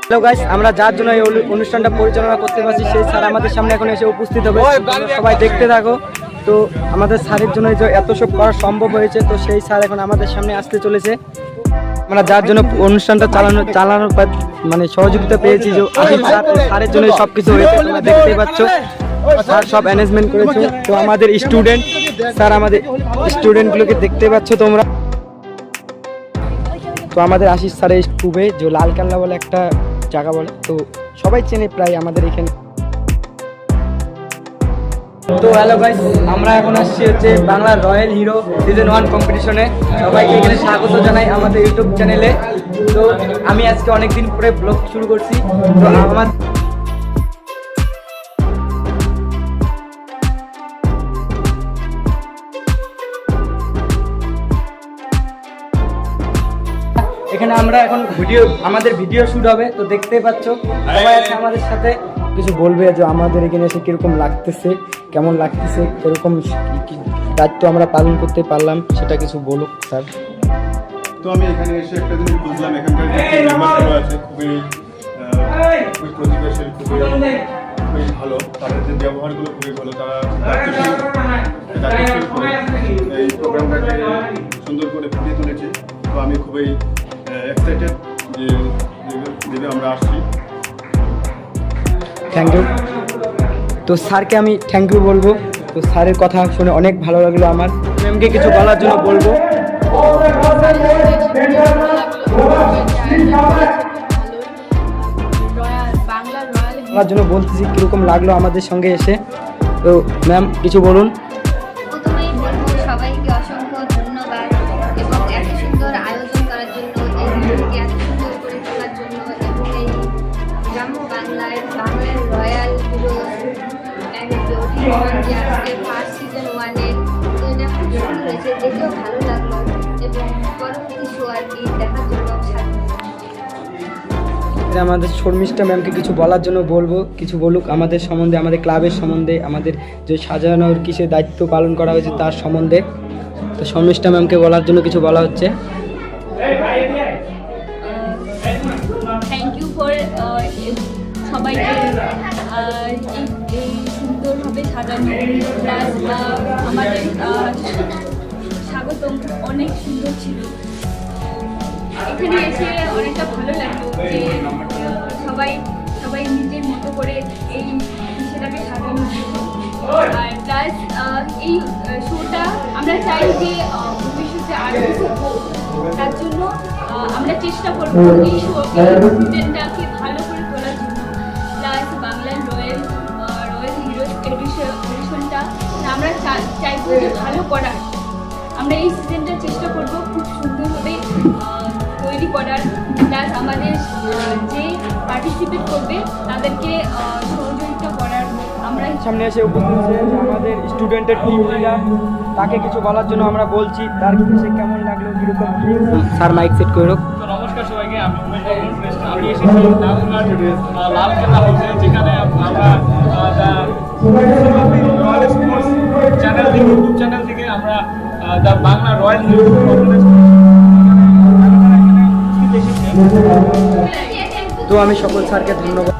Hello guys, আমরা যার জন্য এই অনুষ্ঠানটা পরিচালনা করতে পারছি সেই স্যার আমাদের সামনে এখন এসে উপস্থিত হবে। সবাই দেখতে থাকো। তো আমাদের স্যারের জন্য যে এত সব করা সম্ভব হয়েছে, তো সেই স্যার এখন আমাদের সামনে আসতে চলেছে। আমরা যার জন্য অনুষ্ঠানটা চালানোর মানে সহযোগিতা পেয়েছি, যে আসিফ স্যার, স্যারের জন্য সবকিছু হয়েছে। তোমরা দেখতেই পাচ্ছ, স্যার সব অ্যারেঞ্জমেন্ট করেছে। তো আমাদের স্টুডেন্ট স্যার, আমাদের স্টুডেন্টগুলোকে দেখতে পাচ্ছ তোমরা। তো আমাদের আশিস স্যারের স্কুবে যে লাল কাল্লা বলে একটা জায়গা বলে, তো সবাই চেনে প্রায় আমাদের এখানে। তো হ্যালো গাইস, আমরা এখন আসছি হচ্ছে বাংলার রয়্যাল হিরো সিজন 1 কম্পিটিশনে। সবাইকে এখানে স্বাগত জানাই আমাদের ইউটিউব চ্যানেলে। তো আমি আজকে অনেকদিন পরে ব্লগ শুরু করছি। তো আমার এখানে আমরা এখন আমাদের ভিডিও শুট হবে। তো দেখতেই পাচ্ছ সবাই আছে আমাদের সাথে। কিছু বলবে যে আমাদের এখানে এসে কিরকম লাগতেছে, কেমন লাগতেছে, কিরকম দায়িত্ব আমরা পালন করতে পারলাম, সেটা কিছু বলুক স্যার। তো আমি এখানে এসে একটা জিনিস বুঝলাম, এখানকার যে মেম্বারগুলো আছে খুবই প্রতিভাশীল, খুবই ভালো। তাদের যে ব্যবহারগুলো খুবই ভালো। তারা এই প্রোগ্রামটাকে সুন্দর করে ফুটিয়ে তুলেছে। তো আমি খুবই এক্সাইটেড যে আমরা আসছি। Thank you. তো স্যারকে আমি থ্যাংক ইউ বলবো। তো স্যারের কথা শুনে অনেক ভালো লাগলো আমার। ম্যামকে কিছু বলার জন্য বলবো। বলার জন্য বলতেছি কীরকম লাগলো আমাদের সঙ্গে এসে। তো ম্যাম কিছু বলুন। প্রথমেই বলবো সবাইকে অসংখ্য ধন্যবাদ, এবং এত সুন্দর আয়োজন করার জন্য, এই ভিডিওকে এত সুন্দর করে তোলার জন্য, এবং এই গ্রাম্য বাংলার রয়্যাল হিরো যে আজকে ফার্স্ট সিজন 1-এর তো এটা খুব সুন্দর হয়েছে, দেখেও ভালো লাগলো, এবং পরবর্তী শো আর কি দেখার জন্য আমাদের শর্মিষ্ঠা ম্যামকে কিছু বলার জন্য বলবো, কিছু বলুক আমাদের সম্বন্ধে, আমাদের ক্লাবের সম্বন্ধে, আমাদের যে সাজানোর কিসের দায়িত্ব পালন করা হয়েছে তার সম্বন্ধে। তো শর্মিষ্ঠা ম্যামকে বলার জন্য কিছু বলা হচ্ছে। থ্যাংক ইউ ফর সবাইকে এই সুন্দরভাবে সাজানো, প্লাস আমাদের স্বাগতম অনেক সুন্দর ছিল। এখানে এসে অনেকটা ভালো লাগলো যে সবাই নিজের মতো করে এই সেটাকে সাজানো ছিল। আর প্লাস এই শোটা আমরা চাই যে ভবিষ্যতে আরও কিছু হোক, তার জন্য আমরা চেষ্টা করবো এই সিজনটাকে ভালো করে তোলার জন্য। প্লাস বাংলার রয়্যাল হিরোজ এডিশনটা আমরা চাইবো যে ভালো করার। আমরা এই সিজনটা চেষ্টা করব খুব সুন্দরভাবে তৈরি করার। প্লাস আমাদের যে পার্টিসিপেট করবে তাদেরকে সহযোগিতা করার। আমরা সামনে এসে উপস্থিত হয়েছে আমাদের স্টুডেন্টের টিম লিডার, তাকে কিছু বলার জন্য আমরা বলছি। তার সে কেমন লাগলো, কীরকম স্যার মাইক সেট করে হোক। নমস্কার সবাইকে, আমি এসেছি লাল খেলা হচ্ছে, যেখানে আমরা চ্যানেল থেকে, ইউটিউব চ্যানেল থেকে আমরা বাংলা রয়্যাল হিরো তো আমি সকল স্যারকে ধন্যবাদ।